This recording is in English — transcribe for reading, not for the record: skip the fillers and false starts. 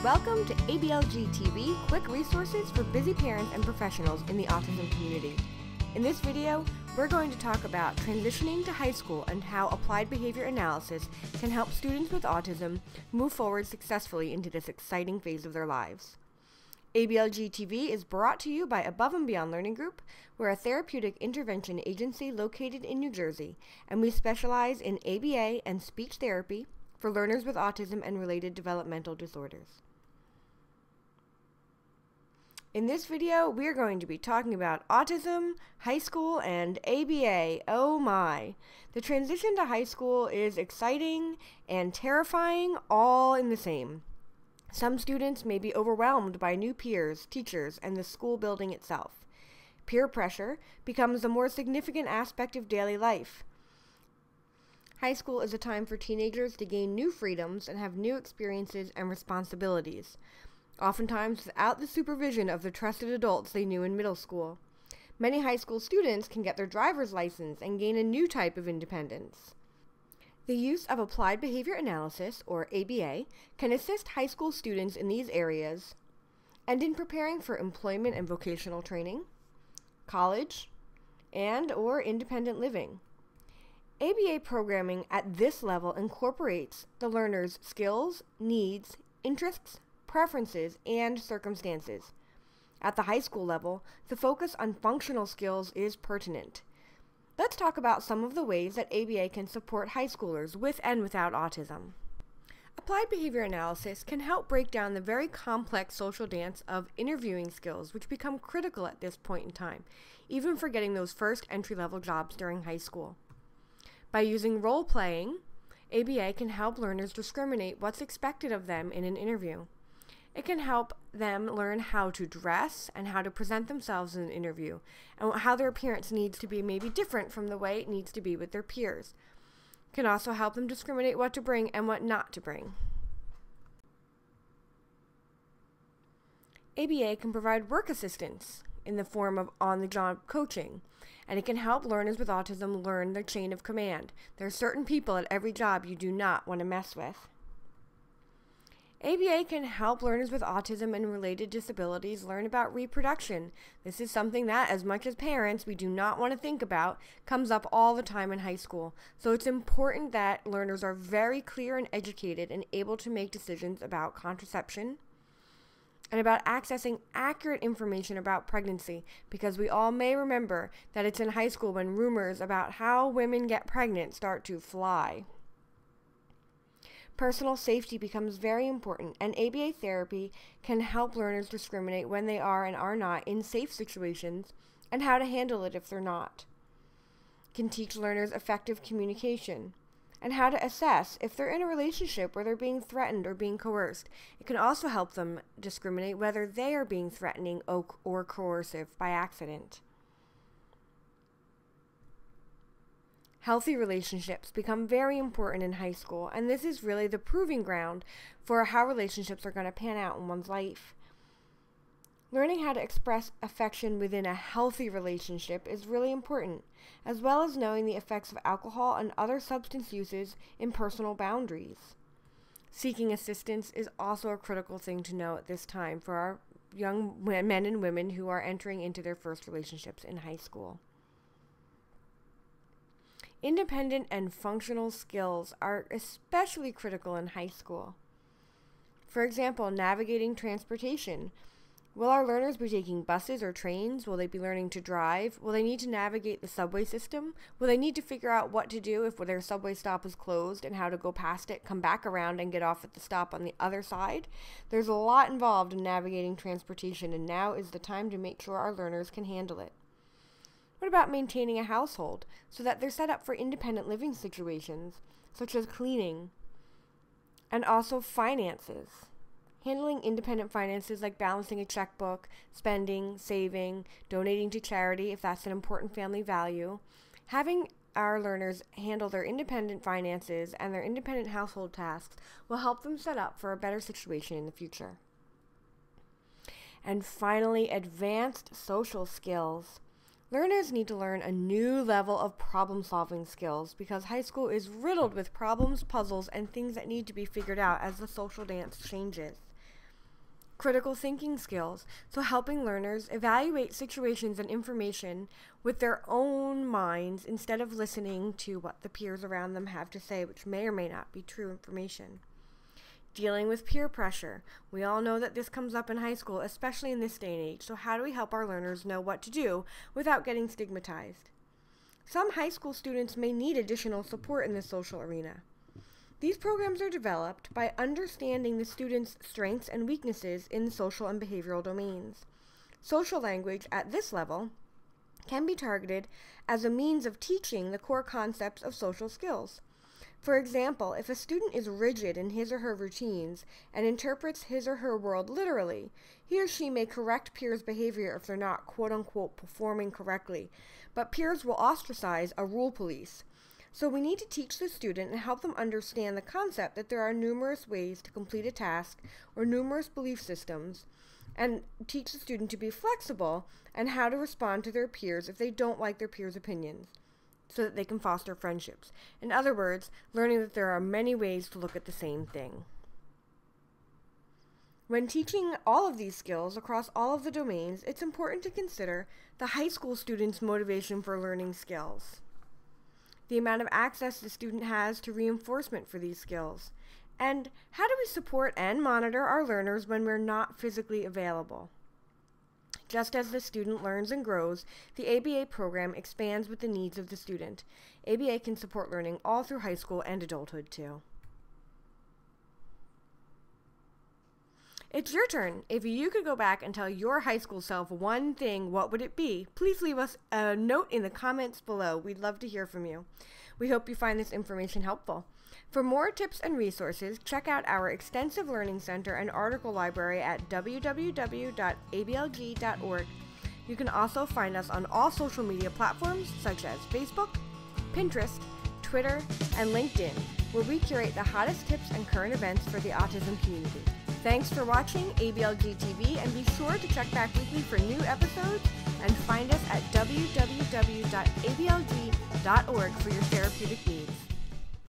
Welcome to ABLG TV, quick resources for busy parents and professionals in the autism community. In this video, we're going to talk about transitioning to high school and how applied behavior analysis can help students with autism move forward successfully into this exciting phase of their lives. ABLG TV is brought to you by Above and Beyond Learning Group. We're a therapeutic intervention agency located in New Jersey, and we specialize in ABA and speech therapy for learners with autism and related developmental disorders. In this video, we're going to be talking about autism, high school, and ABA. Oh my! The transition to high school is exciting and terrifying all in the same. Some students may be overwhelmed by new peers, teachers, and the school building itself. Peer pressure becomes a more significant aspect of daily life. High school is a time for teenagers to gain new freedoms and have new experiences and responsibilities, oftentimes without the supervision of the trusted adults they knew in middle school. Many high school students can get their driver's license and gain a new type of independence. The use of applied behavior analysis, or ABA, can assist high school students in these areas and in preparing for employment and vocational training, college, and/or independent living. ABA programming at this level incorporates the learner's skills, needs, interests, preferences, and circumstances. At the high school level, the focus on functional skills is pertinent. Let's talk about some of the ways that ABA can support high schoolers with and without autism. Applied behavior analysis can help break down the very complex social dance of interviewing skills, which become critical at this point in time, even for getting those first entry-level jobs during high school. By using role-playing, ABA can help learners discriminate what's expected of them in an interview. It can help them learn how to dress and how to present themselves in an interview, and how their appearance needs to be maybe different from the way it needs to be with their peers. It can also help them discriminate what to bring and what not to bring. ABA can provide work assistance in the form of on-the-job coaching, and it can help learners with autism learn the chain of command. There are certain people at every job you do not want to mess with. ABA can help learners with autism and related disabilities learn about reproduction. This is something that, as much as parents, we do not want to think about, comes up all the time in high school. So it's important that learners are very clear and educated and able to make decisions about contraception and about accessing accurate information about pregnancy, because we all may remember that it's in high school when rumors about how women get pregnant start to fly. Personal safety becomes very important, and ABA therapy can help learners discriminate when they are and are not in safe situations and how to handle it if they're not. It can teach learners effective communication and how to assess if they're in a relationship where they're being threatened or being coerced. It can also help them discriminate whether they are being threatening or coercive by accident. Healthy relationships become very important in high school, and this is really the proving ground for how relationships are going to pan out in one's life. Learning how to express affection within a healthy relationship is really important, as well as knowing the effects of alcohol and other substance uses in personal boundaries. Seeking assistance is also a critical thing to know at this time for our young men and women who are entering into their first relationships in high school. Independent and functional skills are especially critical in high school. For example, navigating transportation. Will our learners be taking buses or trains? Will they be learning to drive? Will they need to navigate the subway system? Will they need to figure out what to do if their subway stop is closed and how to go past it, come back around, and get off at the stop on the other side? There's a lot involved in navigating transportation, and now is the time to make sure our learners can handle it. What about maintaining a household so that they're set up for independent living situations, such as cleaning, and also finances? Handling independent finances like balancing a checkbook, spending, saving, donating to charity if that's an important family value. Having our learners handle their independent finances and their independent household tasks will help them set up for a better situation in the future. And finally, advanced social skills. Learners need to learn a new level of problem-solving skills because high school is riddled with problems, puzzles, and things that need to be figured out as the social dance changes. critical thinking skills, so helping learners evaluate situations and information with their own minds instead of listening to what the peers around them have to say, which may or may not be true information. Dealing with peer pressure. We all know that this comes up in high school, especially in this day and age, so how do we help our learners know what to do without getting stigmatized? Some high school students may need additional support in the social arena. These programs are developed by understanding the students' strengths and weaknesses in social and behavioral domains. Social language at this level can be targeted as a means of teaching the core concepts of social skills. For example, if a student is rigid in his or her routines and interprets his or her world literally, he or she may correct peers' behavior if they're not quote-unquote performing correctly, but peers will ostracize a rule police. So we need to teach the student and help them understand the concept that there are numerous ways to complete a task or numerous belief systems, and teach the student to be flexible and how to respond to their peers if they don't like their peers' opinions, so that they can foster friendships. In other words, learning that there are many ways to look at the same thing. When teaching all of these skills across all of the domains, it's important to consider the high school student's motivation for learning skills, the amount of access the student has to reinforcement for these skills, and how do we support and monitor our learners when we're not physically available? Just as the student learns and grows, the ABA program expands with the needs of the student. ABA can support learning all through high school and adulthood too. It's your turn. If you could go back and tell your high school self one thing, what would it be? Please leave us a note in the comments below. We'd love to hear from you. We hope you find this information helpful. For more tips and resources, check out our extensive learning center and article library at www.ablg.org. You can also find us on all social media platforms such as Facebook, Pinterest, Twitter, and LinkedIn, where we curate the hottest tips and current events for the autism community. Thanks for watching ABLG TV, and be sure to check back weekly for new episodes and find us at www.ablg.org for your therapeutic needs.